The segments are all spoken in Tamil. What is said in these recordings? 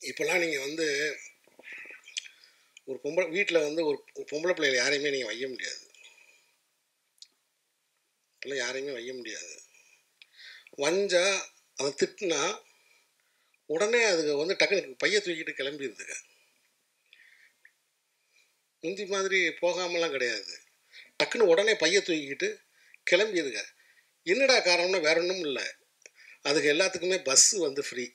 இப்போல்லாம் நீங்கள் வந்து ஒரு வீட்டில் வந்து ஒரு பொம்பளை பிள்ளைகள் யாரையுமே நீங்கள் வைய முடியாது. இப்போல்லாம் யாரையுமே வைய முடியாது. வஞ்சா அதை திட்டினா உடனே அதுக்கு வந்து டக்குனு பைய தூக்கிட்டு கிளம்பிடுதுங்க. முந்தி மாதிரி போகாமலாம் கிடையாது. டக்குன்னு உடனே பைய தூக்கிக்கிட்டு கிளம்பிடுதுங்க. என்னடா காரணம்னா வேற ஒன்றும் இல்லை, அதுக்கு எல்லாத்துக்குமே பஸ்ஸு வந்து ஃப்ரீ.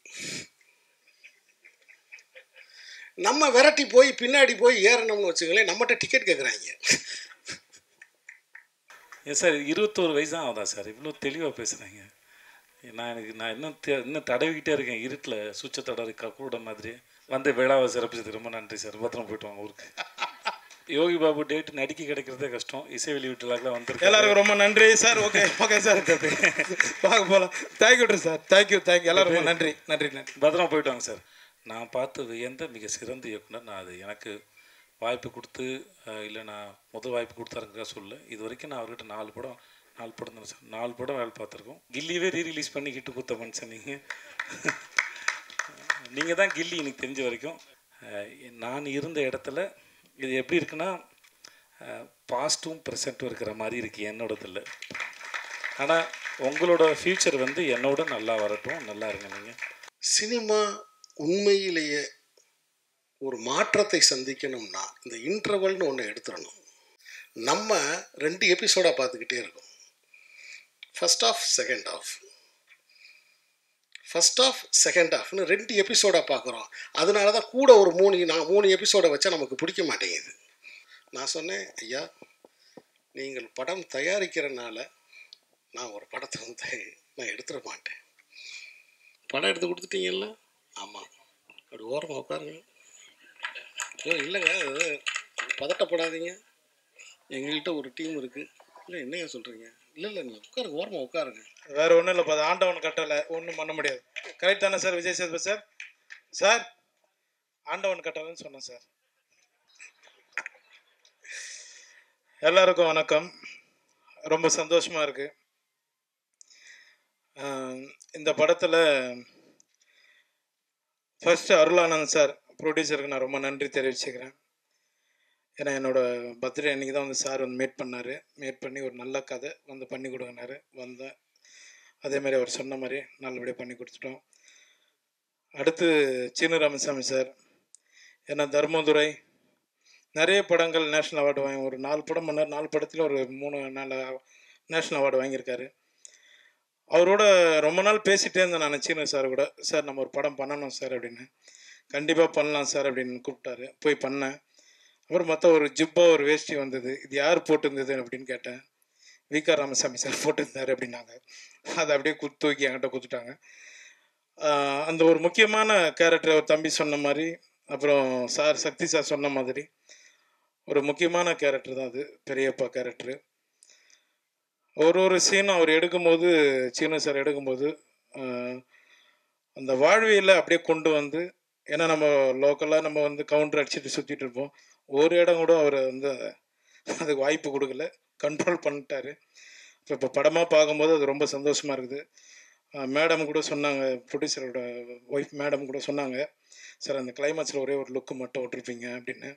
நம்ம விரட்டி போய் பின்னாடி போய் ஏறணும்னு வச்சுங்களேன், நம்மகிட்ட டிக்கெட் கேட்குறாங்க. ஏன் சார் 21 வயசு தான் ஆகுதா சார்? இவ்வளோ தெளிவாக பேசுகிறாங்க. நான் இன்னும் தடவிக்கிட்டே இருக்கேன் இருட்டில், சுவிட்சை தடவை கூட மாதிரி. வந்து விழாவை சிறப்பிச்சது ரொம்ப நன்றி சார். பத்திரம் போயிட்டு வாங்க ஊருக்கு. யோகி பாபு டேட் நடிக்க கிடைக்கிறதே கஷ்டம். இசை வெளியீட்டுலாம் வந்துருக்கு. எல்லாருக்கும் ரொம்ப நன்றி சார். ஓகே ஓகே சார், பார்க்க போகலாம். Thank you sir, thank you. எல்லாரும் ரொம்ப நன்றி நன்றி நன்றி. பத்திரமா போயிட்டு வாங்க சார். நான் பார்த்து வியந்த மிக சிறந்த இயக்குனர். நான் அது எனக்கு வாய்ப்பு கொடுத்து இல்லை நான் முதல் வாய்ப்பு கொடுத்தாருக்கா சொல்ல. இது வரைக்கும் நான் அவர்கிட்ட 4 படம் தானே சார், 4 படம் வேலை பார்த்துருக்கோம். கில்லியவே ரீரிலீஸ் பண்ணிக்கிட்டு கொடுத்த மனுஷன் நீங்கள் தான் கில்லி எனக்கு தெரிஞ்ச வரைக்கும். நான் இருந்த இடத்துல இது எப்படி இருக்குன்னா, பாஸ்ட்டும் ப்ரெசண்ட்டும் இருக்கிற மாதிரி இருக்குது என்னோடதில். ஆனால் உங்களோட ஃப்யூச்சர் வந்து என்னோட நல்லா வரட்டும், நல்லா இருங்க நீங்கள். சினிமா உண்மையிலேயே ஒரு மாற்றத்தை சந்திக்கணும்னா இந்த இன்டர்வல்னு ஒன்று எடுத்துடணும். நம்ம 2 எபிசோடாக பார்த்துக்கிட்டே இருக்கோம். First half second half, first half second ஆஃப்னு 2 எபிசோடாக பார்க்குறோம். அதனால தான் கூட ஒரு 3 எபிசோடை வச்சா நமக்கு பிடிக்க மாட்டேங்குது. நான் சொன்னேன், ஐயா நீங்கள் படம் தயாரிக்கிறனால நான் ஒரு படத்தை வந்து நான் எடுத்துட மாட்டேன். படம் எடுத்து கொடுத்துட்டீங்கல்ல? ஆமாம். அப்படி ஓரமாக உட்காருங்க. இல்லைங்க, அது பதட்டப்படாதீங்க, எங்கள்கிட்ட ஒரு டீம் இருக்குது. இல்லை என்னையா சொல்கிறீங்க? இல்லை நீங்கள் உட்காருங்க, ஓரமாக உட்காருங்க. வேறு ஒன்றும் இல்லை, அது ஆண்டவன் கட்டலை, ஒன்றும் பண்ண முடியாது. கரெக்ட் தானே sir Vijay Sethupathi sir? Sir ஆண்டவன் கட்டலைன்னு சொன்னேன் சார். எல்லாருக்கும் வணக்கம். ரொம்ப சந்தோஷமாக இருக்குது. இந்த படத்தில் ஃபர்ஸ்ட்டு அருளானந்த் சார் ப்ரொடியூசருக்கு நான் ரொம்ப நன்றி தெரிவிச்சுக்கிறேன். ஏன்னா என்னோடய பர்த்டே அன்றைக்கி தான் வந்து சார் வந்து மேட் பண்ணி ஒரு நல்ல கதை வந்து பண்ணி கொடுங்கினாரு. வந்தேன், அதேமாதிரி அவர் சொன்ன மாதிரி நல்லபடியாக பண்ணி கொடுத்துட்டோம். அடுத்து சீனு ராமசாமி சார், ஏன்னா தர்மதுரை நிறைய படங்கள் நேஷ்னல் அவார்டு வாங்கி, ஒரு 4 படம் பண்ணார். 4 படத்தில் ஒரு 3-4 நேஷ்னல் அவார்டு வாங்கியிருக்காரு. அவரோட ரொம்ப நாள் பேசிகிட்டே இருந்தேன் நான் சீனு சார் கூட. சார் நம்ம ஒரு படம் பண்ணணும் சார் அப்படின்னு. கண்டிப்பாக பண்ணலாம் சார் அப்படின்னு கூப்பிட்டாரு. போய் பண்ணேன். அப்புறம் மற்ற ஒரு ஜிப்பா ஒரு வேஷ்டி வந்தது. இது யார் போட்டிருந்தது அப்படின்னு கேட்டேன். வி.க. ராமசாமி சார் போட்டிருந்தாரு அப்படின்னாங்க. அதை அப்படியே தூக்கி என்கிட்ட கொடுத்துட்டாங்க. அந்த ஒரு முக்கியமான கேரக்டர் ஒரு தம்பி சொன்ன மாதிரி, அப்புறம் சார் சக்தி சார் சொன்ன மாதிரி ஒரு முக்கியமான கேரக்டர் தான் அது, பெரியப்பா கேரக்டரு. ஒரு சீனும் அவர் எடுக்கும்போது, சீனு சார் எடுக்கும்போது அந்த வாழ்வியலை அப்படியே கொண்டு வந்து, ஏன்னா நம்ம லோக்கலாக நம்ம வந்து கவுண்டர் அடிச்சுட்டு சுற்றிட்டு இருப்போம். ஒரு இடம் கூட அவர் வந்து அதுக்கு வாய்ப்பு கொடுக்கல, கண்ட்ரோல் பண்ணிட்டாரு. இப்போ படமாக பார்க்கும்போது அது ரொம்ப சந்தோஷமாக இருக்குது. மேடம் கூட சொன்னாங்க, ப்ரொடியூசரோட ஒய்ஃப் மேடம் கூட சொன்னாங்க, சார் அந்த கிளைமேக்ஸில் ஒரே ஒரு லுக்கு மட்டும் விட்டுருப்பீங்க அப்படின்னு.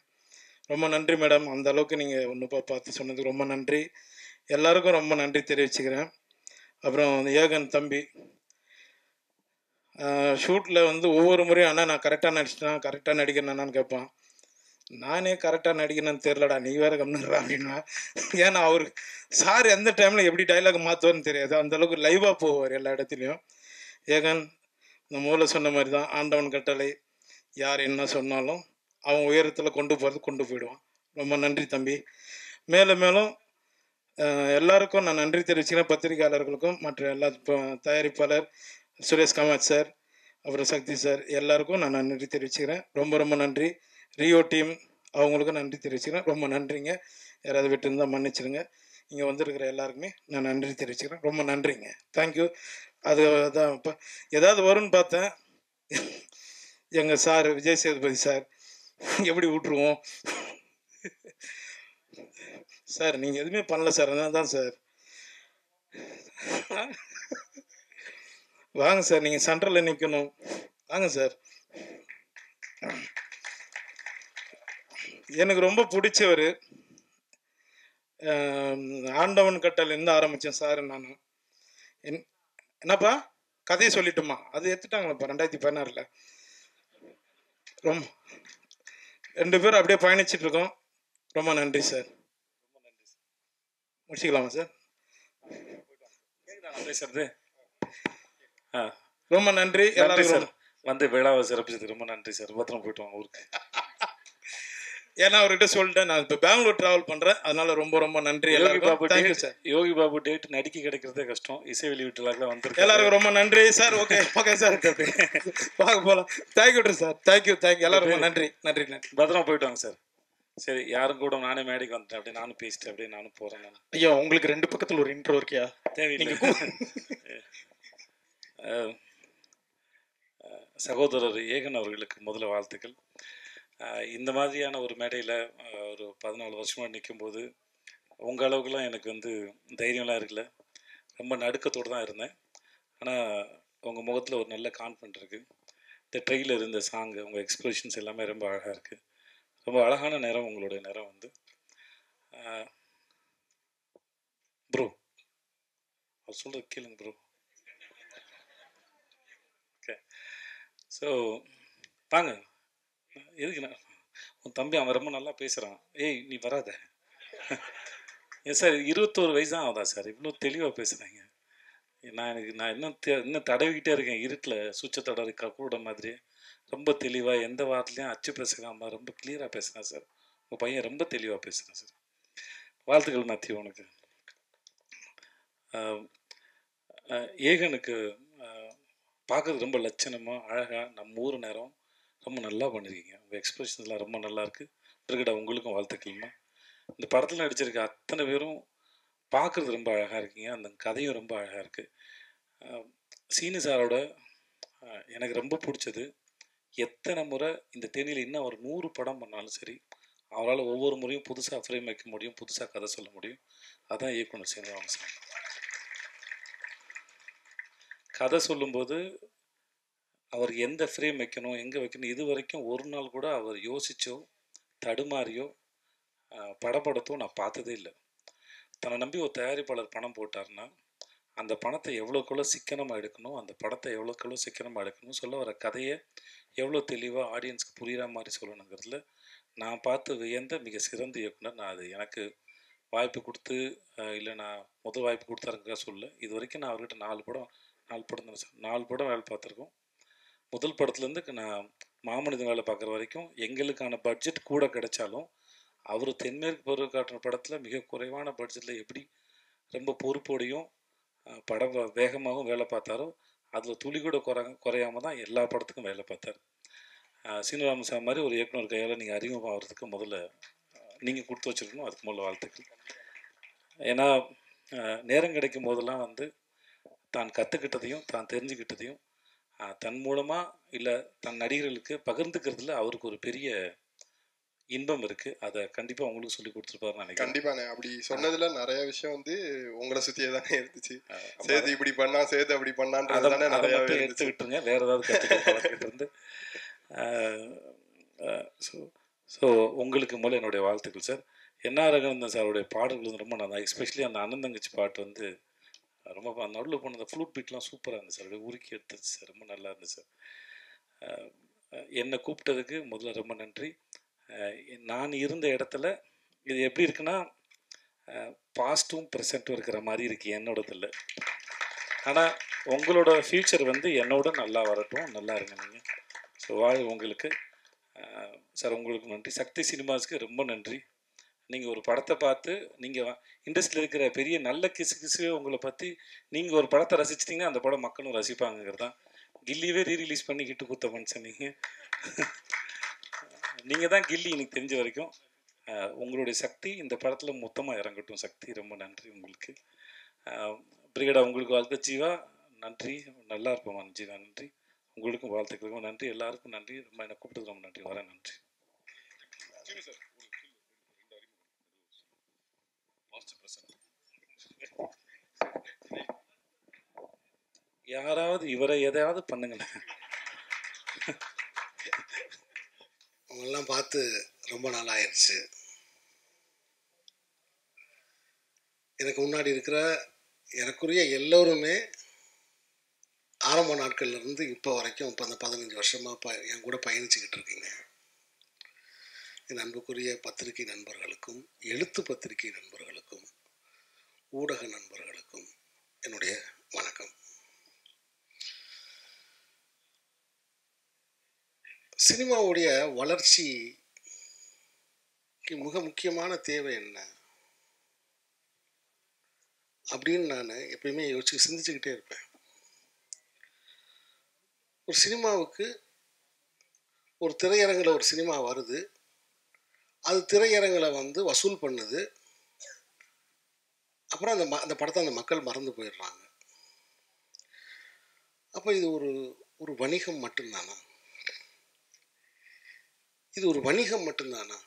ரொம்ப நன்றி மேடம், அந்த அளவுக்கு நீங்கள் ஒன்று பார்த்து சொன்னதுக்கு ரொம்ப நன்றி. எல்லாருக்கும் ரொம்ப நன்றி தெரிவிச்சுக்கிறேன். அப்புறம் ஏகன் தம்பி ஷூட்டில் வந்து ஒவ்வொரு முறையும் அண்ணா நான் கரெக்டாக நடிக்கிறேன்னு கேட்பான். நானே கரெக்டாக நடிக்கணும்னு தெரிலடா, நீ வேறு கம்னுறா அப்படின்னா. ஏன்னா அவர் சார் எந்த டைமில் எப்படி டைலாக் மாற்றுவார்னு தெரியாது, அந்தளவுக்கு லைவாக போவார் எல்லா இடத்துலையும். ஏகன் இந்த மூலம் சொன்ன மாதிரி தான், ஆண்டவன் கட்டளை, யார் என்ன சொன்னாலும் அவன் உயரத்தில் கொண்டு போயிடுவான். ரொம்ப நன்றி தம்பி. மேலும் மேலும் எல்லாருக்கும் நான் நன்றி தெரிவிச்சுக்கிறேன். பத்திரிகையாளர்களுக்கும் மற்ற எல்லா தயாரிப்பாளர் சுரேஷ் காமாட்சி சார், அப்புறம் சக்தி சார், எல்லாருக்கும் நான் நன்றி தெரிவிச்சுக்கிறேன். ரொம்ப ரொம்ப நன்றி. ரியோ டீம் அவங்களுக்கும் நன்றி தெரிவிச்சுக்கிறேன். ரொம்ப நன்றிங்க. யாராவது விட்டு இருந்தால் மன்னிச்சிடுங்க. இங்கே வந்திருக்கிற எல்லாருக்குமே நான் நன்றி தெரிவிச்சுக்கிறேன். ரொம்ப நன்றிங்க. தேங்க்யூ. அதான் இப்போ ஏதாவது வரும்னு பார்த்தேன். எங்கள் சார் விஜய் சேதுபதி சார் எப்படி விட்ருவோம் சார், நீங்கள் எதுவுமே பண்ணல சார், அதனால தான் சார். வாங்க சார், நீங்கள் சென்ட்ரலில் நிற்கணும், வாங்க சார். எனக்கு ரொம்ப பிடிச்சவர். ஆண்டவன் கட்டளையிலேருந்து ஆரம்பித்தேன் சார். நான் என்னப்பா கதையை சொல்லிட்டுமா? அது எடுத்துட்டாங்களப்பா 2016. ரொம்ப 2 பேரும் அப்படியே பயணிச்சுட்டு இருக்கோம். ரொம்ப நன்றி சார். முடிச்சுக்கலாமா சார்? பேசுறது ரொம்ப நன்றி எல்லாருக்கும். சார் வந்து விழாவை சிறப்பிச்சதுக்கு ரொம்ப நன்றி சார். பத்திரம் போயிட்டு வாங்க ஊருக்கு. ஏன்னா அவர்கிட்ட சொல்லிட்டேன், நான் இப்போ பெங்களூர் ட்ராவல் பண்ணுறேன், அதனால ரொம்ப ரொம்ப நன்றி எல்லாருக்கும். Thank you sir. Yogi Babu date நடிக்க கிடைக்கிறதே கஷ்டம். இசை வெளியீட்டுலாம் வந்துருக்கு. எல்லாருக்கும் ரொம்ப நன்றி சார். ஓகே ஓகே சார், பார்க்க போகலாம். Thank you sir. தேங்க்யூ எல்லாரும் ரொம்ப நன்றி நன்றி நன்றி. பத்திரமா போயிட்டு வாங்க சார். சரி, யாரும் கூட நானே மேடைக்கு வந்துட்டேன். அப்படியே நானும் பேசிட்டேன். அப்படியே நானும் போகிறேன். நான் ஐயா உங்களுக்கு 2 பக்கத்தில் ஒரு இன்ட்ரோ இருக்கியா? தேவையில்லை. சகோதரர் ஏகன் அவர்களுக்கு முதல்ல வாழ்த்துக்கள். இந்த மாதிரியான ஒரு மேடையில் ஒரு 14 வருஷமாக நிற்கும்போது உங்கள் அளவுக்குலாம் எனக்கு வந்து தைரியம்லாம் இருக்குல்ல. ரொம்ப நடுக்கத்தோடு தான் இருந்தேன். ஆனால் உங்கள் முகத்தில் ஒரு நல்ல கான்ஃபிடென்ட் இருக்குது. இந்த ட்ரெயிலர், இந்த சாங்கு, உங்கள் எக்ஸ்பிரஷன்ஸ் எல்லாமே ரொம்ப அழகாக இருக்குது. ரொம்ப அழகான நேரம் உங்களுடைய நேரம் வந்து. ப்ரோ அவர் சொல்கிறது கேளுங்க ப்ரோ. ஓகே, ஸோ வாங்க. எதுக்கு நான் உன் தம்பி அவன் ரொம்ப நல்லா பேசுகிறான். ஏய் நீ வராத. ஏன் சார் 21 வயசு தான் ஆகுதா சார்? இவ்வளோ தெளிவாக பேசுகிறாங்க. நான் இன்னும் தடவிக்கிட்டே இருக்கேன். இருட்டில் சுவிட்சை தடவை கூட மாதிரி ரொம்ப தெளிவாக எந்த வார்த்தையும் அச்சு பேசுகாமல் ரொம்ப கிளியராக பேசுகிறேன் சார். உங்கள் பையன் ரொம்ப தெளிவாக பேசுகிறேன் சார். வாழ்த்துக்கள் மேத்யூ உனக்கு. ஏகனுக்கு பார்க்குறது ரொம்ப லட்சணமாக அழகாக நம்ம ஊர் நேரம் ரொம்ப நல்லா பண்ணியிருக்கீங்க. உங்கள் எக்ஸ்பிரஷன்ஸ்லாம் ரொம்ப நல்லாயிருக்கு. இருக்கடா உங்களுக்கும் வாழ்த்துக்கள்மா. இந்த படத்தில் நடிச்சிருக்க அத்தனை பேரும் பார்க்குறது ரொம்ப அழகாக இருக்கீங்க. அந்த கதையும் ரொம்ப அழகாக இருக்குது. சீனு சாரோட எனக்கு ரொம்ப பிடிச்சது, எத்தனை முறை இந்த தேனியில் இன்னும் ஒரு 100 படம் பண்ணாலும் சரி, அவரால் ஒவ்வொரு முறையும் புதுசாக ஃப்ரேம் வைக்க முடியும், புதுசாக கதை சொல்ல முடியும். அதான் இயக்குனர் சீனிவாசன் சார். கதை சொல்லும்போது அவர் எந்த ஃப்ரேம் வைக்கணும், எங்கே வைக்கணும், இது வரைக்கும் ஒரு நாள் கூட அவர் யோசிச்சோ தடுமாறியோ படப்படத்தோ நான் பார்த்ததே இல்லை. தன்னை நம்பி ஒரு தயாரிப்பாளர் பணம் போட்டார்னா அந்த பணத்தை எவ்வளோக்குள்ள சிக்கனமாக எடுக்கணும், அந்த படத்தை எவ்வளோக்குள்ள சிக்கனமாக எடுக்கணும், சொல்ல வர கதையை எவ்வளோ தெளிவாக ஆடியன்ஸ்க்கு புரிகிற மாதிரி சொல்லணுங்கிறதுல நான் பார்த்து வியந்த மிக சிறந்த இயக்குனர். நான் அது எனக்கு வாய்ப்பு கொடுத்து இல்லை நான் முதல் வாய்ப்பு கொடுத்தாருங்க சொல்ல. இது வரைக்கும் நான் அவர்கிட்ட 4 படம் தானே சார், 4 படம் வேலை பார்த்துருக்கோம். முதல் படத்துலேருந்து நான் மாமனிதன் வேலை பார்க்குற வரைக்கும் எங்களுக்கான பட்ஜெட் கூட கிடைச்சாலும் அவர் தென்மேற்கு பருவ காட்டுற படத்தில் மிக குறைவான பட்ஜெட்டில் எப்படி ரொம்ப பொறுப்போடையும் படம் வேகமாகவும் வேலை பார்த்தாரோ அதில் துளி கூட குறையாமல் தான் எல்லா படத்துக்கும் வேலை பார்த்தார். சீனிவாசன் சார் மாதிரி ஒரு இயக்குனர் கையால் நீங்கள் அறிமுகமாகிறதுக்கு முதல்ல நீங்கள் கொடுத்து வச்சுருக்கணும். அதுக்கு முதல்ல வாழ்த்துக்கள். ஏன்னா நேரம் கிடைக்கும் போதெல்லாம் வந்து தான் கற்றுக்கிட்டதையும் தான் தெரிஞ்சுக்கிட்டதையும் தன் மூலமாக இல்லை தன் நடிகர்களுக்கு பகிர்ந்துக்கிறதுல அவருக்கு ஒரு பெரிய இன்பம் இருக்குது. அதை கண்டிப்பாக உங்களுக்கு சொல்லி கொடுத்துருப்பாருன்னு நினைக்கிறேன். கண்டிப்பாண்ணே. அப்படி சொன்னதில் நிறைய விஷயம் வந்து உங்களை சுற்றியே தானே இருந்துச்சு. சேது இப்படி பண்ணா, சேது அப்படி பண்ணான்றது தானே நிறைய எடுத்துக்கிட்டுருங்க. வேறு ஏதாவது கற்றுக்கிட்டு இருந்து ஸோ உங்களுக்கு மூலம் என்னுடைய வாழ்த்துக்கள் சார். என்ஆர் ரங்கநாதன் சாருடைய பாடல்கள் வந்து ரொம்ப நல்லா, எஸ்பெஷலி அந்த அண்ணன் தங்கச்சி பாட்டு வந்து ரொம்ப நடுவில் போன அந்த ஃப்ளூட் பீட்லாம் சூப்பராக இருந்துச்சு சார். உருக்கி எடுத்துச்சு சார், ரொம்ப நல்லா இருந்துச்சு சார். என்னை கூப்பிட்டதுக்கு முதல்ல ரொம்ப நன்றி. நான் இருந்த இடத்துல இது எப்படி இருக்குன்னா பாஸ்ட்டும் ப்ரெசண்ட்டும் இருக்கிற மாதிரி இருக்குது என்னோடதில். ஆனால் உங்களோட ஃப்யூச்சர் வந்து என்னோட நல்லா வரட்டும், நல்லா இருங்க நீங்கள். ஸோ உங்களுக்கு சார் உங்களுக்கு நன்றி. சக்தி சினிமாஸ்க்கு ரொம்ப நன்றி. நீங்கள் ஒரு படத்தை பார்த்து நீங்கள் இண்டஸ்ட்ரியில் இருக்கிற பெரிய நல்ல கிசுவே உங்களை பற்றி நீங்கள் ஒரு படத்தை ரசிச்சிட்டிங்கன்னா அந்த படம் மக்களும் ரசிப்பாங்கிறது தான். கில்லியவே ரீரிலீஸ் பண்ணி கிட்டு கொடுத்த மனுஷன் நீங்கள் தான் கில்லி எனக்கு தெரிஞ்ச வரைக்கும். உங்களுடைய சக்தி இந்த படத்தில் மொத்தமாக இறங்கட்டும். சக்தி ரொம்ப நன்றி உங்களுக்கு. பிரிகேடா உங்களுக்கு வாழ்த்து. ஜீவா நன்றி, நல்லா இருப்போம்மா ஜீவா நன்றி. உங்களுக்கும் வாழ்த்துக்களுக்கும் நன்றி. எல்லாருக்கும் நன்றி. ரொம்ப என்னை கூப்பிட்டது ரொம்ப நன்றி. வரேன். நன்றி. யாராவது இவரை எதையாவது பண்ணுங்களேன். அவங்கெல்லாம் பார்த்து ரொம்ப நாள் ஆயிடுச்சு. எனக்கு முன்னாடி இருக்கிற எனக்குரிய எல்லோருமே ஆரம்ப நாட்கள்லேருந்து இப்போ வரைக்கும் இப்போ அந்த 15 வருஷமாக என் கூட பயணிச்சுக்கிட்டு இருக்கீங்க. என் அன்புக்குரிய பத்திரிகை நண்பர்களுக்கும் எழுத்து பத்திரிகை நண்பர்களுக்கும் ஊடக நண்பர்களுக்கும் என்னுடைய வணக்கம். சினிமாவுடைய வளர்ச்சிக்கு மிக முக்கியமான தேவை என்ன அப்படின்னு நான் எப்பயுமே சிந்திச்சுக்கிட்டே இருப்பேன். ஒரு சினிமாவுக்கு ஒரு திரையரங்கில் ஒரு சினிமா வருது, அது திரையரங்கில் வந்து வசூல் பண்ணுது, அப்புறம் அந்த படத்தை அந்த மக்கள் மறந்து போயிடுறாங்க. அப்போ இது ஒரு வணிகம் மட்டும்தானா? இது ஒரு வணிகம் மட்டும்தானா?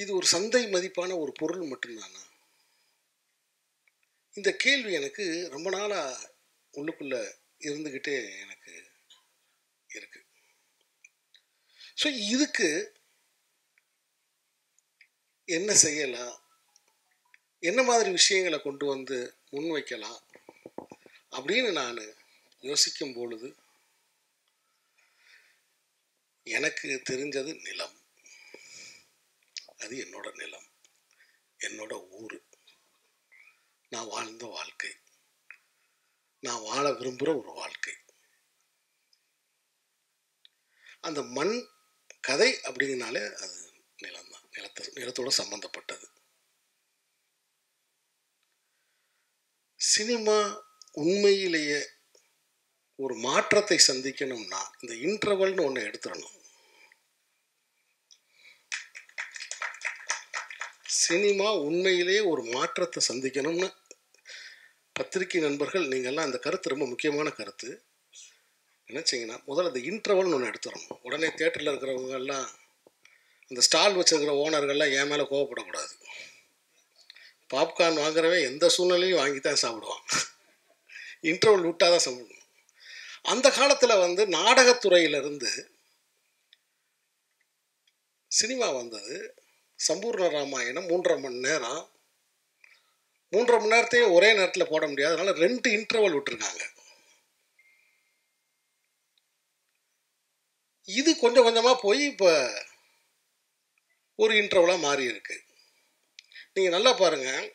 இது ஒரு சந்தை மதிப்பான ஒரு பொருள் மட்டும்தானா? இந்த கேள்வி எனக்கு ரொம்ப நாளாக உள்ளுக்குள்ள இருந்துக்கிட்டே எனக்கு இருக்கு. ஸோ இதுக்கு என்ன செய்யலாம், என்ன மாதிரி விஷயங்களை கொண்டு வந்து முன்வைக்கலாம் அப்படின்னு நான் யோசிக்கும் பொழுது எனக்கு தெரிஞ்சது நிலம். அது என்னோட நிலம், என்னோட ஊர், நான் வாழ்ந்த வாழ்க்கை, நான் வாழ விரும்புகிற ஒரு வாழ்க்கை. அந்த மண் கதை அப்படிங்கனாலே அது நிலம்தான், நிலத்தோடு சம்பந்தப்பட்டது. சினிமா உண்மையிலேயே ஒரு மாற்றத்தை சந்திக்கணும்னா இந்த இன்டர்வல்னு ஒன்று எடுத்துடணும். சினிமா உண்மையிலேயே ஒரு மாற்றத்தை சந்திக்கணும்னு பத்திரிகை நண்பர்கள் நீங்கள்லாம் அந்த கருத்து ரொம்ப முக்கியமான கருத்து நினச்சிங்கன்னா முதல்ல அந்த இன்டர்வல்னு ஒன்று எடுத்துடணும். உடனே தியேட்டரில் இருக்கிறவங்கெல்லாம் அந்த ஸ்டால் வச்சுருக்கிற ஓனர்கள்லாம் என் மேலே கோவப்படக்கூடாது. பாப்கார்ன் வாங்குறவன் எந்த சூழ்நிலையும் வாங்கி தான் சாப்பிடுவான், இன்டர்வல் விட்டால் தான் சாப்பிடணும். அந்த காலத்தில் வந்து நாடகத்துறையிலிருந்து சினிமா வந்தது. சம்பூர்ண ராமாயணம் 3.5 மணி நேரம், 3.5 மணி நேரத்தையே ஒரே நேரத்தில் போட முடியாது, அதனால 2 இன்டர்வல் விட்டுருக்காங்க. இது கொஞ்சம் கொஞ்சமாக போய் இப்போ ஒரு இன்டர்வலாக மாறி இருக்கு. நீங்கள் நல்லா பாருங்கள்,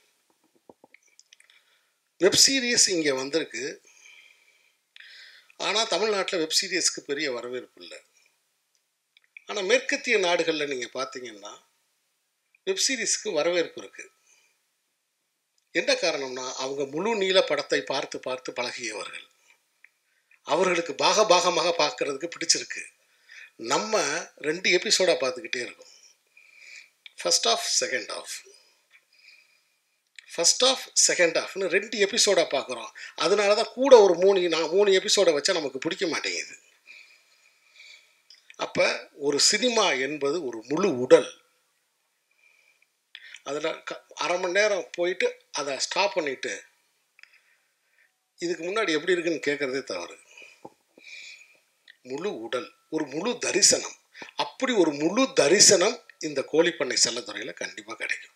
வெப் சீரிஸ் இங்கே வந்திருக்கு, ஆனால் தமிழ்நாட்டில் வெப் சீரிஸ்க்கு பெரிய வரவேற்பு இல்லை. ஆனால் மேற்கத்திய நாடுகளில் நீங்கள் பார்த்தீங்கன்னா வெப் சீரிஸ்க்கு வரவேற்பு இருக்குது. என்ன காரணம்னா அவங்க முழு நீள படத்தை பார்த்து பார்த்து பழகியவர்கள், அவர்களுக்கு பாகமாக பார்க்கறதுக்கு பிடிச்சிருக்கு. நம்ம 2 எபிசோடாக பார்த்துக்கிட்டே இருக்கோம், first half second half, first half second ஆஃப்னு 2 எபிசோடாக பார்க்குறோம். அதனால தான் கூட ஒரு 3 எபிசோடை வச்சா நமக்கு பிடிக்க மாட்டேங்குது. அப்போ ஒரு சினிமா என்பது ஒரு முழு உடல். அதில் 1/2 மணி நேரம் போயிட்டு அதை ஸ்டாப் பண்ணிவிட்டு இதுக்கு முன்னாடி எப்படி இருக்குன்னு கேட்குறதே தவறு. முழு உடல், ஒரு முழு தரிசனம். அப்படி ஒரு முழு தரிசனம் இந்த கோழிப்பண்ணை செல்லத்துறையில் கண்டிப்பாக கிடைக்கும்.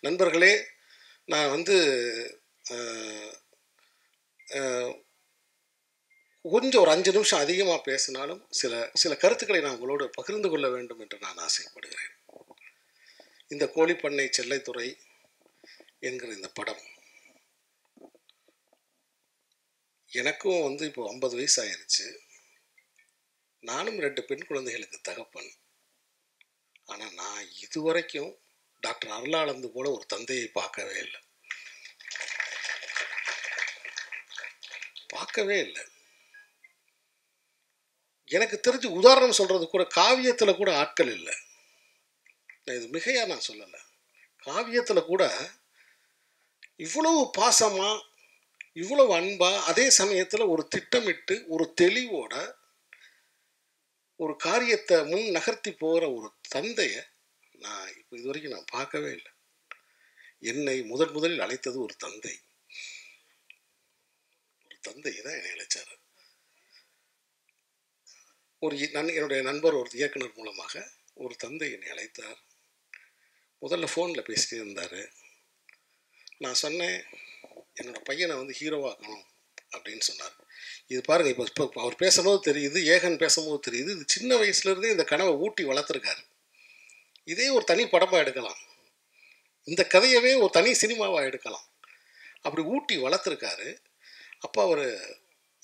நண்பர்களே, நான் வந்து கொஞ்சம் ஒரு 5 நிமிஷம் அதிகமாக பேசினாலும் சில கருத்துக்களை நான் உங்களோடு பகிர்ந்து கொள்ள வேண்டும் என்று நான் ஆசைப்படுகிறேன். இந்த கோழிப்பண்ணை செல்லத்துறை என்கிற இந்த படம் எனக்கும் வந்து இப்போ 50 வயசு ஆயிடுச்சு. நானும் 2 பெண் குழந்தைகளுக்கு தகப்பன். ஆனால் நான் இதுவரைக்கும் டாக்டர் அருளானந்து போல ஒரு தந்தையை பார்க்கவே இல்லை. எனக்கு தெரிஞ்சு உதாரணம் சொல்றது கூட காவியத்தில் கூட ஆட்கள் இல்லை. இது மிகையா நான் சொல்லலை. காவியத்தில் கூட இவ்வளவு பாசமா, இவ்வளவு அன்பா, அதே சமயத்தில் ஒரு திட்டமிட்டு ஒரு தெளிவோட ஒரு காரியத்தை முன் நகர்த்தி போகிற ஒரு தந்தையை நான் இப்போ இது வரைக்கும் நான் பார்க்கவே இல்லை. என்னை முதலில் அழைத்தது ஒரு தந்தை தான் என்னை அழைச்சார். என்னுடைய நண்பர் ஒரு இயக்குனர் மூலமாக ஒரு தந்தை என்னை அழைத்தார். முதல்ல ஃபோனில் பேசிட்டு இருந்தார். நான் சொன்னேன், என்னோடய பையனை வந்து ஹீரோவாக்கணும் அப்படின்னு சொன்னார். இது பாருங்கள், இப்போ அவர் பேசும்போது தெரியுது, ஏகன் பேசும்போது தெரியுது, இது சின்ன வயசுலேருந்தே இந்த கனவை ஊட்டி வளர்த்துருக்காரு. இதே ஒரு தனி படமாக எடுக்கலாம், இந்த கதையவே ஒரு தனி சினிமாவாக எடுக்கலாம், அப்படி ஊட்டி வளர்த்துருக்காரு. அப்போ அவர்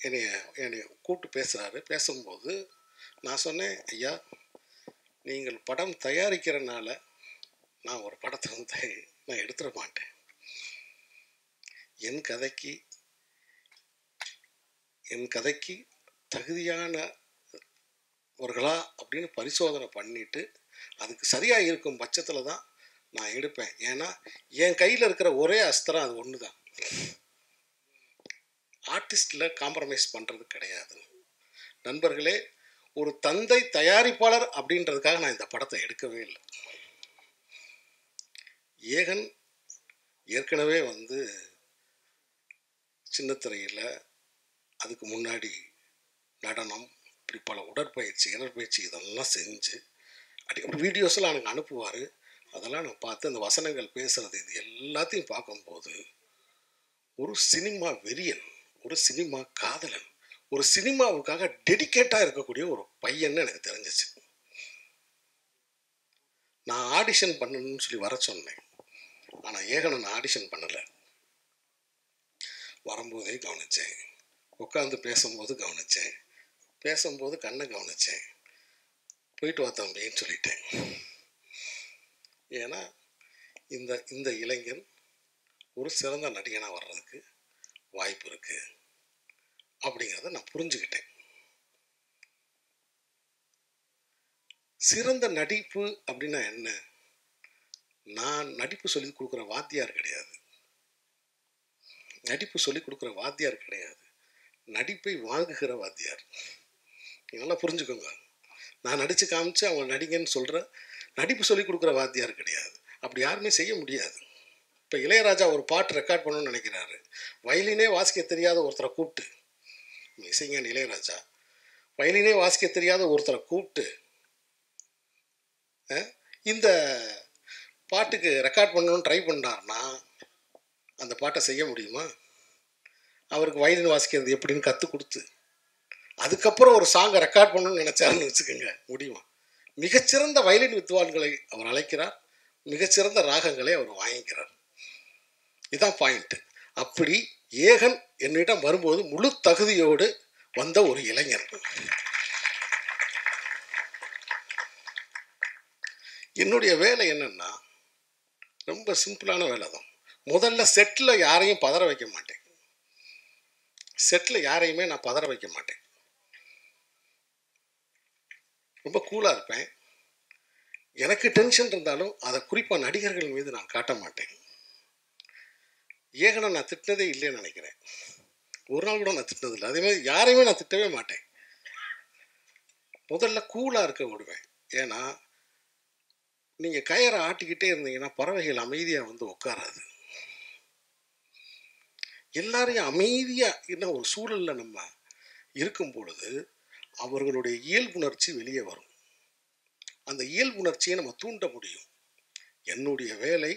என்னை கூப்பிட்டு பேசுகிறாரு. பேசும்போது நான் சொன்னேன், ஐயா நீங்கள் படம் தயாரிக்கிறனால நான் ஒரு படத்தை வந்து நான் எடுத்துட மாட்டேன். என் கதைக்கு தகுதியானவர்களா அப்படின்னு பரிசோதனை பண்ணிட்டு அதுக்கு சரியாக இருக்கும் பட்சத்தில் தான் நான் எடுப்பேன். ஏன்னா என் கையில் இருக்கிற ஒரே அஸ்திரம் அது ஒன்று தான். ஆர்டிஸ்டில் காம்ப்ரமைஸ் பண்ணுறது கிடையாது. நண்பர்களே, ஒரு தந்தை தயாரிப்பாளர் அப்படின்றதுக்காக நான் இந்த படத்தை எடுக்கவே இல்லை. ஏகன் ஏற்கனவே வந்து சின்னத்திரையில், அதுக்கு முன்னாடி நடனம், இப்படி பல உடற்பயிற்சி இடற்பயிற்சி இதெல்லாம் செஞ்சு அடிக்கடி வீடியோஸ்லாம் எனக்கு அனுப்புவார். அதெல்லாம் நான் பார்த்து அந்த வசனங்கள் பேசுகிறது இது எல்லாத்தையும் பார்க்கும்போது ஒரு சினிமா வெறியன், ஒரு சினிமா காதலன், ஒரு சினிமாவுக்காக டெடிக்கேட்டாக இருக்கக்கூடிய ஒரு பையன்னு எனக்கு தெரிஞ்சிச்சு. நான் ஆடிஷன் பண்ணணும்னு சொல்லி வர சொன்னேன். ஆனால் ஏகனை நான் ஆடிஷன் பண்ணலை. வரும்போதே கவனித்தேன், உட்காந்து பேசும்போது கவனித்தேன், பேசும்போது கண்ணை கவனித்தேன். போயிட்டு வா தம்பின்னு சொல்லிட்டேன். ஏன்னா இந்த இளைஞன் ஒரு சிறந்த நடிகனாக வர்றதுக்கு வாய்ப்பு இருக்குது அப்படிங்கிறத நான் புரிஞ்சுக்கிட்டேன். சிறந்த நடிப்பு அப்படின்னா என்ன? நான் நடிப்பு சொல்லி கொடுக்குற வாத்தியார் கிடையாது. நடிப்பை வாங்குகிற வாத்தியார். நல்லா புரிஞ்சுக்கோங்க. நான் நடித்து காமிச்சு அவங்க நடிகன்னு சொல்கிற நடிப்பு சொல்லி கொடுக்குற வாத்தியார் கிடையாது. அப்படி யாருமே செய்ய முடியாது. இப்போ இளையராஜா ஒரு பாட்டு ரெக்கார்ட் பண்ணணும்னு நினைக்கிறாரு. வயலினே வாசிக்க தெரியாத ஒருத்தரை கூப்பிட்டு, இசைஞானி இளையராஜா வயலினே வாசிக்க தெரியாத ஒருத்தரை கூப்பிட்டு இந்த பாட்டுக்கு ரெக்கார்ட் பண்ணணும்னு ட்ரை பண்ணார்னா அந்த பாட்டை செய்ய முடியுமா? அவருக்கு வயலின் வாசிக்கிறது எப்படின்னு கற்றுக் கொடுத்து அதுக்கப்புறம் ஒரு சாங்கை ரெக்கார்ட் பண்ணணும்னு நினச்சாருன்னு வச்சுக்கோங்க, முடியுமா? மிகச்சிறந்த வயலின் வித்வான்களை அவர் அழைக்கிறார், மிகச்சிறந்த ராகங்களை அவர் வாங்கிக்கிறார். இதுதான் பாயிண்ட். அப்படி ஏகன் என்னிடம் வரும்போது முழு தகுதியோடு வந்த ஒரு இளைஞர். என்னுடைய வேலை என்னன்னா ரொம்ப சிம்பிளான வேலை தான். முதல்ல செட்டில் யாரையும் பதற வைக்க மாட்டேன். செட்டில் யாரையுமே நான் பதற வைக்க மாட்டேன். ரொம்ப கூலாக இருப்பேன். எனக்கு டென்ஷன் இருந்தாலும் அதை குறிப்பாக நடிகர்கள் மீது நான் காட்ட மாட்டேன். ஏகனை நான் திட்டினதே இல்லைன்னு நினைக்கிறேன். ஒரு நாள் கூட நான் திட்டினதில்லை. அதே மாதிரி யாரையுமே நான் திட்டவே மாட்டேன். முதல்ல கூலாக இருக்க விடுவேன். ஏன்னா நீங்கள் கயரை ஆட்டிக்கிட்டே இருந்தீங்கன்னா பறவைகள் அமைதியாக வந்து உட்காராது. எல்லாரையும் அமைதியாக என்ன ஒரு சூழலில் நம்ம இருக்கும் பொழுது அவர்களுடைய இயல்புணர்ச்சி வெளியே வரும். அந்த இயல்புணர்ச்சியை நம்ம தூண்ட முடியும். என்னுடைய வேலை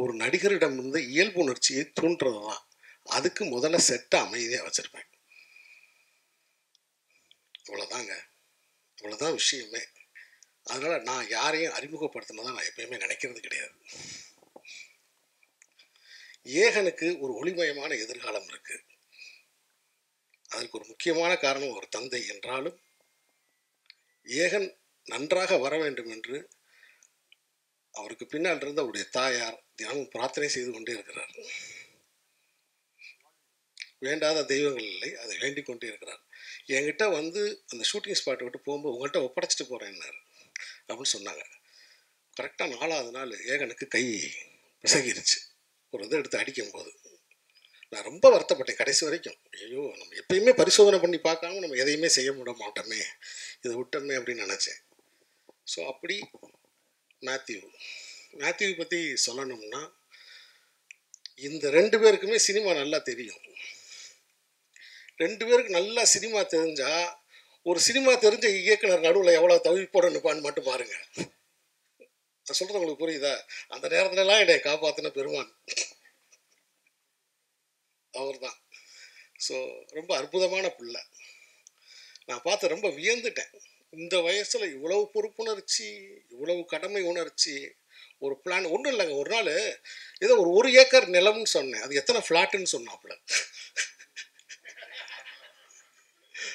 ஒரு நடிகரிடமிருந்து இயல்புணர்ச்சியை தூண்டுறது தான். அதுக்கு முதல்ல செட்டை அமைதியாக வச்சுருப்பேன். இவ்வளோதாங்க, இவ்வளோதான் விஷயமே. அதனால் நான் யாரையும் அறிமுகப்படுத்தினதான் நான் எப்பயுமே நினைக்கிறது கிடையாது. ஏகனுக்கு ஒரு ஒளிமயமான எதிர்காலம் இருக்கு. அதற்கு ஒரு முக்கியமான காரணம் ஒரு தந்தை என்றாலும் ஏகன் நன்றாக வர வேண்டும் என்று அவருக்கு பின்னால் இருந்த அவருடைய தாயார் தினமும் பிரார்த்தனை செய்து கொண்டே இருக்கிறார். வேண்டாத தெய்வங்கள் இல்லை, அதை வேண்டிக் கொண்டே இருக்கிறார். என்கிட்ட வந்து அந்த ஷூட்டிங் ஸ்பாட்டை விட்டு போகும்போது உங்கள்கிட்ட ஒப்படைச்சிட்டு போகிறேன்னாரு அப்படின்னு சொன்னாங்க. கரெக்டாக 4வது நாள் ஏகனுக்கு கை பிசகிருச்சு. ஒரு இதை எடுத்து அடிக்கும்போது நான் ரொம்ப வருத்தப்பட்டேன் கடைசி வரைக்கும். ஐயோ, நம்ம எப்பயுமே பரிசோதனை பண்ணி பார்க்காம நம்ம எதையுமே செய்ய விட மாட்டோமே, இதை விட்டோமே அப்படின்னு நினச்சேன். ஸோ அப்படி மேத்யூ பற்றி சொல்லணும்னா இந்த 2 பேருக்குமே சினிமா நல்லா தெரியும். 2 பேருக்கு நல்லா சினிமா தெரிஞ்சால் ஒரு சினிமா தெரிஞ்ச இயக்குனர் நடுவில் எவ்வளோ தவிப்போட நிற்பான்னு மட்டும் பாருங்க. நான் சொல்கிறது உங்களுக்கு புரியுதா? அந்த நேரத்துலலாம் என்னை காப்பாற்றின பெருமான் அவர் தான். ஸோ ரொம்ப அற்புதமான பிள்ளை. நான் பார்த்து ரொம்ப வியந்துட்டேன். இந்த வயசில் இவ்வளவு பொறுப்புணர்ச்சி, இவ்வளவு கடமை உணர்ச்சி, ஒரு பிளான். ஒன்றும் இல்லைங்க, ஒரு நாள் ஏதோ ஒரு ஏக்கர் நிலம்னு சொன்னேன். அது எத்தனை ஃப்ளாட்டுன்னு சொன்னாப்புல.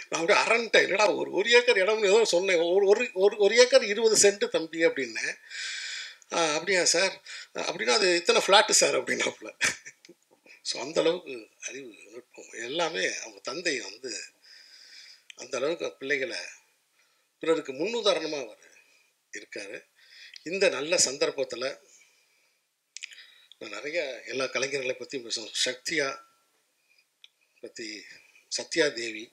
நான் அப்படியே அரண்டேன். இல்லைடா, ஒரு ஏக்கர் இடம்னு ஏதோ சொன்னேன். ஒரு ஏக்கர் 20 சென்ட் தம்பி அப்படின்னேன். அப்படியா சார்? அப்படின்னா அது இத்தனை ஃப்ளாட்டு சார் அப்படின்னாப்புல. ஸோ அந்தளவுக்கு அறிவு நுட்பம் எல்லாமே அவங்க தந்தை வந்து அந்த அளவுக்கு பிள்ளைகளை பிறருக்கு முன்னுதாரணமாக அவர் இருக்கார். இந்த நல்ல சந்தர்ப்பத்தில் நான் நிறைய எல்லா கலைஞர்களை பற்றி பேசுவேன். சக்தியா பற்றி, சத்யா தேவி.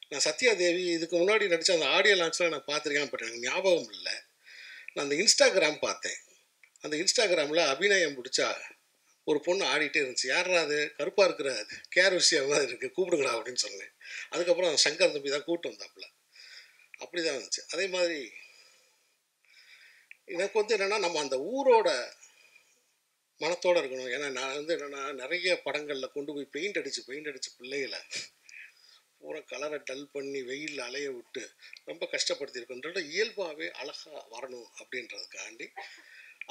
நான் சத்யா தேவி இதுக்கு முன்னாடி நடித்த அந்த ஆடியோ லான்ச்சில் நான் பார்த்துருக்கேன், பட் எனக்கு ஞாபகம் இல்லை. நான் அந்த இன்ஸ்டாகிராம் பார்த்தேன். அந்த இன்ஸ்டாகிராமில் அபிநயம் பிடிச்சா ஒரு பொண்ணு ஆடிட்டே இருந்துச்சு. யாரா அது? கருப்பாக இருக்கிற கேர் விஷயம் மாதிரி இருக்குது, கூப்பிடுங்கடா அப்படின்னு சொன்னேன். அதுக்கப்புறம் சங்கர் தம்பி தான் கூப்பிட்டு வந்தாப்புல. அப்படி தான் இருந்துச்சு. அதே மாதிரி எனக்கு வந்து என்னென்னா, நம்ம அந்த ஊரோட மனத்தோடு இருக்கணும். ஏன்னா நான் வந்து என்னென்னா, நிறைய படங்களில் கொண்டு போய் பெயிண்ட் அடித்து பிள்ளைகளை பூரா கலரை டல் பண்ணி வெயிலில் அலைய விட்டு ரொம்ப கஷ்டப்படுத்தியிருக்கோன்ற இயல்பாகவே அழகாக வரணும் அப்படின்றதுக்காண்டி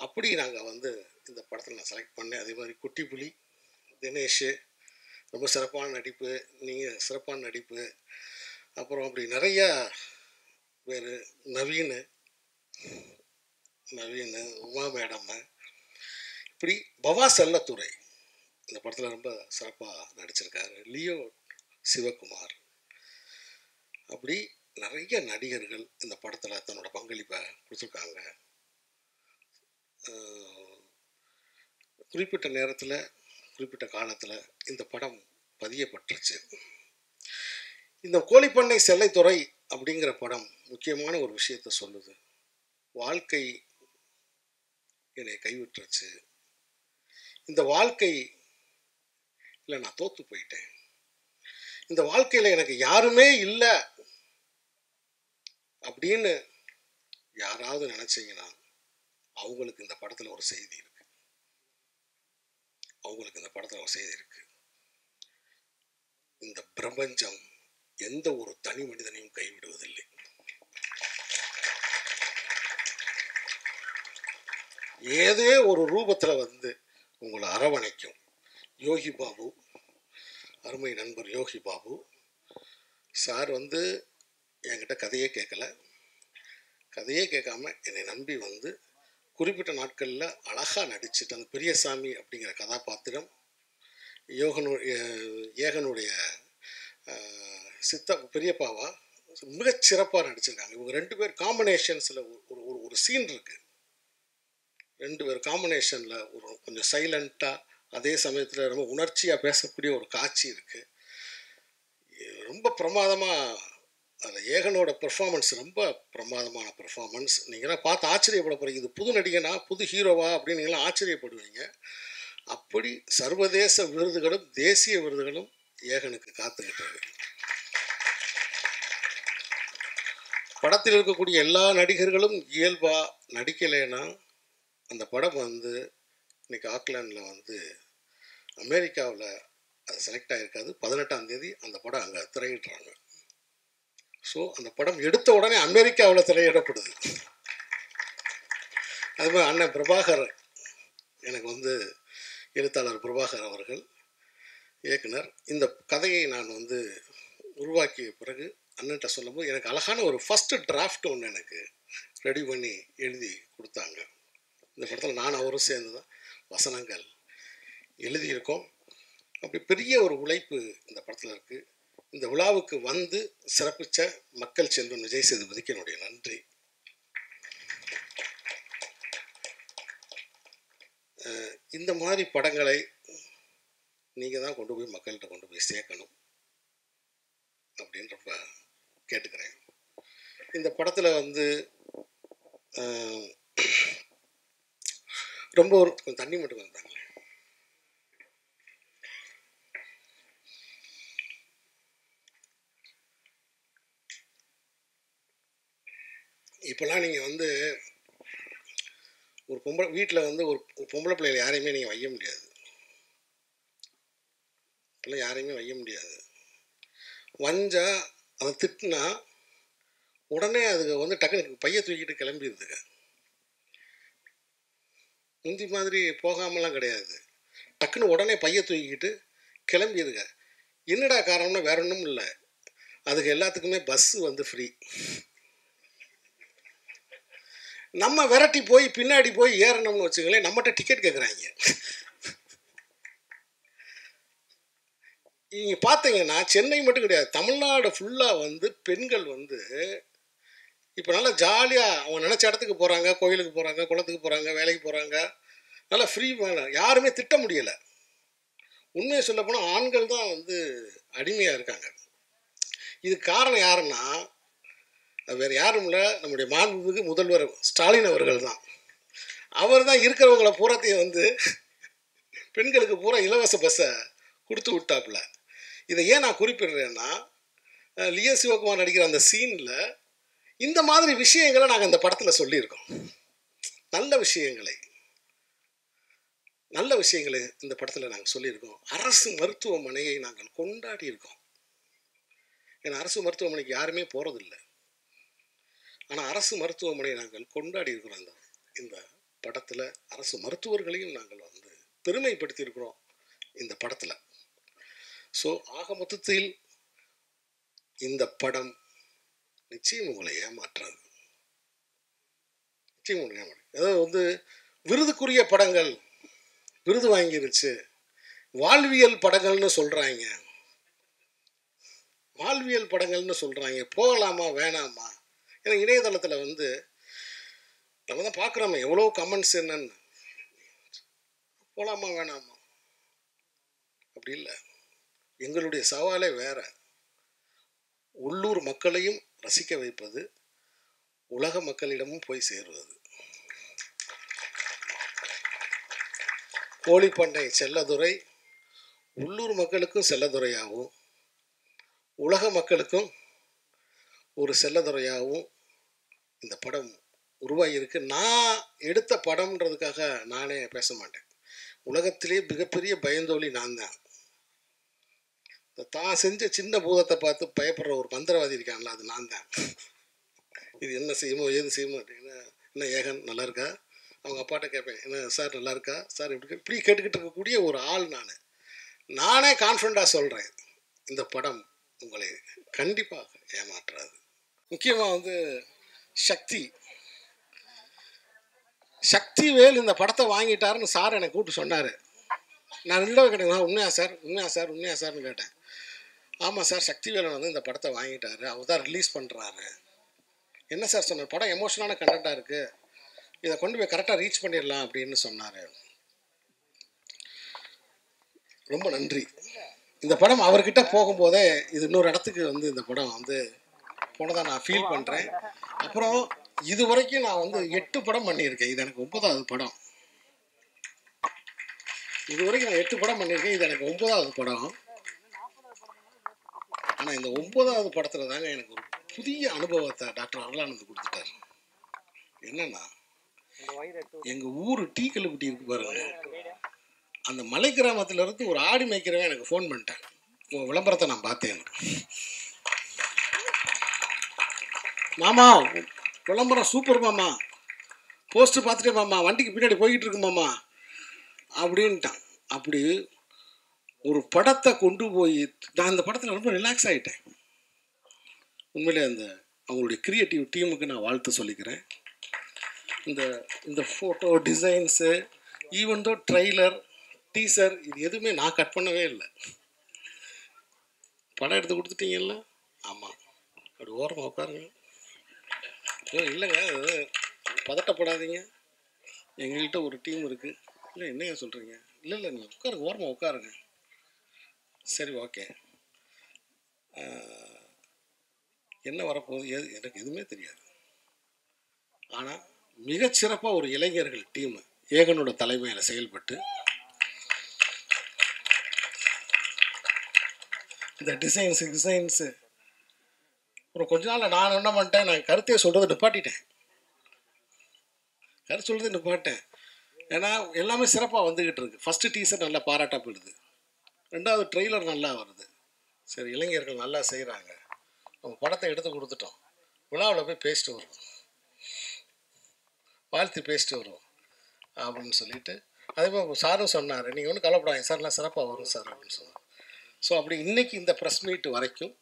அப்படி நாங்கள் வந்து இந்த படத்தில் நான் செலக்ட் பண்ணேன். அதே மாதிரி குட்டி புலி, தினேஷ் ரொம்ப சிறப்பான நடிப்பு, நீங்கள் சிறப்பான நடிப்பு. அப்புறம் அப்படி நிறையா பேர், நவீன், உமா மேடம், இப்படி பவா செல்லத்துறை இந்த படத்தில் ரொம்ப சிறப்பாக நடிச்சிருக்காரு. லியோ சிவகுமார், அப்படி நிறைய நடிகர்கள் இந்த படத்தில் தன்னோட பங்களிப்பை கொடுத்துருக்காங்க. குறிப்பிட்ட நேரத்தில், குறிப்பிட்ட காலத்தில் இந்த படம் பதியப்பட்டுருச்சு. இந்த கோழிப்பண்ணை செல்லைத்துறை அப்படிங்கிற படம் முக்கியமான ஒரு விஷயத்தை சொல்லுது. வாழ்க்கை என்னை கைவிட்டுருச்சு, இந்த வாழ்க்கை இல்லை, நான் தோற்று போயிட்டேன், இந்த வாழ்க்கையில் எனக்கு யாருமே இல்லை அப்படின்னு யாராவது நினச்சிங்கன்னா அவங்களுக்கு இந்த படத்தில் ஒரு செய்தி இருக்கு. இந்த பிரபஞ்சம் எந்த ஒரு தனி மனிதனையும் கைவிடுவதில்லை. ஏதோ ஒரு ரூபத்தில் வந்து உங்களை அரவணைக்கும். யோகி பாபு, அருமை நண்பர் யோகி பாபு சார் வந்து என்கிட்ட கதையே கேட்காம என்னை நம்பி வந்து குறிப்பிட்ட நாட்களில் அழகாக நடிச்சுட்டு அந்த பெரியசாமி அப்படிங்கிற கதாபாத்திரம், ஏகனுடைய பெரியப்பாவா மிகச்சிறப்பாக நடிச்சிருக்காங்க. இவங்க 2 பேர் காம்பினேஷன்ஸில் ஒரு சீன் இருக்குது. 2 பேர் காம்பினேஷனில் ஒரு கொஞ்சம் சைலண்ட்டாக, அதே சமயத்தில் ரொம்ப உணர்ச்சியாக பேசக்கூடிய ஒரு காட்சி இருக்குது. ரொம்ப பிரமாதமாக அதில் ஏகனோட பெர்ஃபார்மன்ஸ் ரொம்ப பிரமாதமான பெர்ஃபார்மன்ஸ். நீங்களாம் பார்த்து ஆச்சரியப்பட போகிறீங்க. இது புது நடிகனா, புது ஹீரோவா அப்படின்னு நீங்களாம் ஆச்சரியப்படுவீங்க. அப்படி சர்வதேச விருதுகளும் தேசிய விருதுகளும் ஏகனுக்கு காத்துக்கிட்டு இருக்கு. படத்தில் இருக்கக்கூடிய எல்லா நடிகர்களும் இயல்பாக நடிக்கலைன்னா அந்த படம் வந்து இன்னைக்கு ஆக்லாண்டில் வந்து அமெரிக்காவில் அது செலக்ட் ஆகிருக்காது. 18ஆம் தேதி அந்த படம் அங்கே திரையிடுறாங்க. ஸோ அந்த படம் எடுத்த உடனே அமெரிக்காவில் திரையிடப்படுது. அதுமாதிரி அண்ணன் பிரபாகர், எனக்கு வந்து எழுத்தாளர் பிரபாகர் அவர்கள் இயக்குனர், இந்த கதையை நான் வந்து உருவாக்கிய பிறகு அண்ணன்ட்ட சொல்லும்போது எனக்கு அழகான ஒரு ஃபஸ்ட்டு டிராஃப்ட் ஒன்று எனக்கு ரெடி பண்ணி எழுதி கொடுத்தாங்க. இந்த படத்தில் நான் அவரும் சேர்ந்து தான் வசனங்கள் எழுதியிருக்கோம். அப்படி பெரிய ஒரு உழைப்பு இந்த படத்தில் இருக்குது. இந்த விழாவுக்கு வந்து சிறப்பித்த மக்கள் செல்வன் விஜய் சேதுபதிக்கு என்னுடைய நன்றி. இந்த மாதிரி படங்களை நீங்கள் தான் கொண்டு போய் மக்கள்கிட்ட கொண்டு போய் சேர்க்கணும் அப்படின்னு ரொம்ப கேட்டுக்கிறேன். இந்த படத்தில் வந்து ரொம்ப ஒரு கொஞ்சம் தண்ணி மட்டும் வந்தாங்க. இப்போல்லாம் நீங்கள் வந்து ஒரு வீட்டில் வந்து ஒரு பொம்பளை பிள்ளைகள் யாரையுமே நீங்கள் வைய முடியாது. இப்போல்லாம் யாரையுமே வைய முடியாது. வஞ்சா அதை திட்டினா உடனே அதுக்கு வந்து டக்குனு பைய தூக்கிட்டு கிளம்பிடுதுங்க. முந்தி மாதிரி போகாமலாம் கிடையாது. டக்குன்னு உடனே பைய தூக்கிக்கிட்டு கிளம்பிடுதுங்க. என்னடா காரணம்னா வேற ஒன்றும் இல்லை, அதுக்கு எல்லாத்துக்குமே பஸ்ஸு வந்து ஃப்ரீ. நம்ம விரட்டி போய் பின்னாடி போய் ஏறணும்னு வச்சுங்களேன், நம்மகிட்ட டிக்கெட் கேட்குறாங்க. நீங்கள் பார்த்தீங்கன்னா சென்னை மட்டும் கிடையாது, தமிழ்நாடு ஃபுல்லாக வந்து பெண்கள் வந்து இப்போ நல்லா ஜாலியாக அவங்க நினச்ச இடத்துக்கு போகிறாங்க, கோயிலுக்கு போகிறாங்க, குளத்துக்கு போகிறாங்க, வேலைக்கு போகிறாங்க, நல்லா ஃப்ரீ. யாருமே திட்ட முடியலை. உண்மையை சொல்ல போனால் ஆண்கள் தான் வந்து அடிமையாக இருக்காங்க. இதுக்கு காரணம் யாருன்னா அது வேறு யாரும் இல்லை, நம்முடைய மாண்புமிகு முதல்வர் ஸ்டாலின் அவர்கள் தான். அவர் தான் இருக்கிறவங்களை பூராத்தையும் வந்து பெண்களுக்கு பூரா இலவச பஸ்ஸை கொடுத்து விட்டாப்புல. இதை ஏன் நான் குறிப்பிடுறேன்னா, லியோ சிவகுமார் நடிக்கிற அந்த சீனில் இந்த மாதிரி விஷயங்களை நாங்கள் அந்த படத்தில் சொல்லியிருக்கோம். நல்ல விஷயங்களை இந்த படத்தில் நாங்கள் சொல்லியிருக்கோம். அரசு மருத்துவமனையை நாங்கள் கொண்டாடி இருக்கோம். ஏன்னா அரசு மருத்துவமனைக்கு யாருமே போகிறதில்லை, ஆனால் அரசு மருத்துவமனையை நாங்கள் கொண்டாடி இருக்கிறோம். இந்த படத்தில் அரசு மருத்துவர்களையும் நாங்கள் வந்து பெருமைப்படுத்தியிருக்கிறோம் இந்த படத்தில். ஸோ ஆக மொத்தத்தில் இந்த படம் நிச்சயம் உங்களை ஏமாற்றாது. நிச்சயம் உங்களை ஏமாற்று. அதாவது வந்து விருதுக்குரிய படங்கள் விருது வாங்கிருச்சு, வாழ்வியல் படங்கள்னு சொல்கிறாங்க, போகலாமா வேணாமா? ஏன்னா இணையதளத்தில் வந்து நம்ம தான் பார்க்குறோமே எவ்வளோ கமெண்ட்ஸ் என்னன்னு. போகலாமா வேணாமா அப்படி இல்லை. எங்களுடைய சவாலே வேற. உள்ளூர் மக்களையும் ரசிக்க வைப்பது, உலக மக்களிடமும் போய் சேருவது. கோழிப்பண்ணை செல்லதுரை உள்ளூர் மக்களுக்கும் செல்லதுரையாகவும் உலக மக்களுக்கும் ஒரு செல்லதுரையாகவும் இந்த படம் உருவாகியிருக்கு. நான் எடுத்த படம்ன்றதுக்காக நானே பேச மாட்டேன். உலகத்திலே மிகப்பெரிய பயந்தோழி நான் தான். தான் செஞ்ச சின்ன பூதத்தை பார்த்து பயப்படுற ஒரு மந்திரவாதி இருக்காங்களா, அது நான் தான். இது என்ன செய்யுமோ ஏது செய்யுமோ, என்ன ஏகன் நல்லா இருக்கா, அவங்க அப்பாட்ட கேட்பேன், என்ன சார் நல்லா இருக்கா சார், இப்படி கேட்டுக்கிட்டு இருக்கக்கூடிய ஒரு ஆள் நானே கான்ஃபிடண்டாக சொல்கிறேன், இந்த படம் உங்களை கண்டிப்பாக ஏமாற்றாது. முக்கியமாக வந்து சக்தி வேல் இந்த படத்தை வாங்கிட்டாருன்னு சார் எனக்கு கூப்பிட்டு சொன்னார். நான் இல்லை கேட்டேன், உண்மையா சார்னு கேட்டேன். ஆமாம் சார், சக்திவேலன் வந்து இந்த படத்தை வாங்கிட்டாரு, அவர் தான் ரிலீஸ் பண்ணுறாரு. என்ன சார் சொன்னார்? படம் எமோஷனான கண்டென்ட்டாக இருக்குது, இதை கொண்டு போய் கரெக்டாக ரீச் பண்ணிடலாம் அப்படின்னு சொன்னார். ரொம்ப நன்றி. இந்த படம் அவர்கிட்ட போகும்போதே இது இன்னொரு இடத்துக்கு வந்து இந்த படம் வந்து போனதாக நான் ஃபீல் பண்ணுறேன். அப்புறம் இது வரைக்கும் நான் வந்து 8 படம் பண்ணியிருக்கேன், இது எனக்கு 9வது படம். இது வரைக்கும் நான் 8 படம் பண்ணியிருக்கேன், இது எனக்கு 9வது படம். ஆனால் இந்த 9வது படத்தில் தாங்க எனக்கு ஒரு புதிய அனுபவத்தை டாக்டர் அருளானந்த் கொடுத்துட்டார். என்னன்னா, எங்கள் ஊர் டீ கல்லுக்குட்டி இருக்கு பாருங்க, அந்த மலை கிராமத்திலிருந்து ஒரு ஆடி மேய்க்கிறவன் எனக்கு ஃபோன் பண்ணிட்டேன். உங்கள் விளம்பரத்தை நான் பார்த்தேன், மாமா விளம்பரம் சூப்பர் மாமா, போஸ்டர் பார்த்துட்டே மாமா, வண்டிக்கு பின்னாடி போய்கிட்டு இருக்கு மாமா அப்படின்ட்டான். அப்படி ஒரு படத்தை கொண்டு போய் நான் அந்த படத்தில் ரொம்ப ரிலாக்ஸ் ஆகிட்டேன். உண்மையிலே அவங்களுடைய கிரியேட்டிவ் டீமுக்கு நான் வாழ்த்து சொல்லிக்கிறேன். இந்த photo designs, even though trailer, teaser, இது எதுவுமே நான் கட் பண்ணவே இல்லை. படம் எடுத்து கொடுத்துட்டீங்கல்ல, ஆமாம், அப்படி ஓரமாக உட்காருங்க. இல்லைங்க, அது பதட்டப்படாதீங்க, எங்கள்கிட்ட ஒரு டீம் இருக்குது. இல்லை என்னங்க சொல்கிறீங்க? இல்லை நீங்கள் உட்காருங்க, ஓரமாக உட்காருங்க. சரி, ஓகே. என்ன வரப்போகுது எனக்கு எதுவுமே தெரியாது. ஆனால் மிகச்சிறப்பாக ஒரு இளைஞர்கள் டீம் ஏகனோட தலைமையில் செயல்பட்டு இந்த டிசைன்ஸு அப்புறம் கொஞ்ச நாள் நான் என்ன பண்ணிட்டேன், நான் கருத்தையே சொல்கிறத நிப்பாட்டிட்டேன். கருத்து சொல்கிறது நிப்பாட்டேன். ஏன்னா எல்லாமே சிறப்பாக வந்துக்கிட்டு இருக்கு. ஃபஸ்ட்டு டீசர் நல்லா பாராட்டா போயிடுது, 2வது ட்ரெய்லர் நல்லா வருது. சரி, இளைஞர்கள் நல்லா செய்கிறாங்க, நம்ம படத்தை எடுத்து கொடுத்துட்டோம், விழாவில் போய் பேசிட்டு வருவோம், வாழ்த்து பேசிட்டு வருவோம் அப்படின்னு சொல்லிட்டு, அதே மாதிரி சாரும் சொன்னார், நீங்கள் ஒன்றும் கவலைப்படாதீங்க சார், எல்லாம் சிறப்பாக வரும் சார் அப்படின்னு சொன்னார். ஸோ அப்படி இன்றைக்கி இந்த ப்ரெஸ் மீட் வரைக்கும்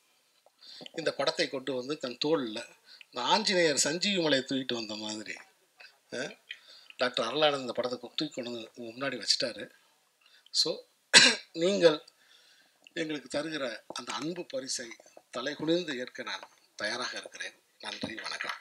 இந்த படத்தை கொண்டு வந்து தன் தோளில் இந்த ஆஞ்சநேயர் சஞ்சீவி மலையை தூக்கிட்டு வந்த மாதிரி டாக்டர் அருளானந்த் இந்த படத்தை தூக்கி கொண்டு வந்து முன்னாடி வச்சுட்டாரு. ஸோ நீங்கள் எங்களுக்கு தருகிற அந்த அன்பு பரிசை தலைகுனிந்து ஏற்க நான் தயாராக இருக்கிறேன். நன்றி, வணக்கம்.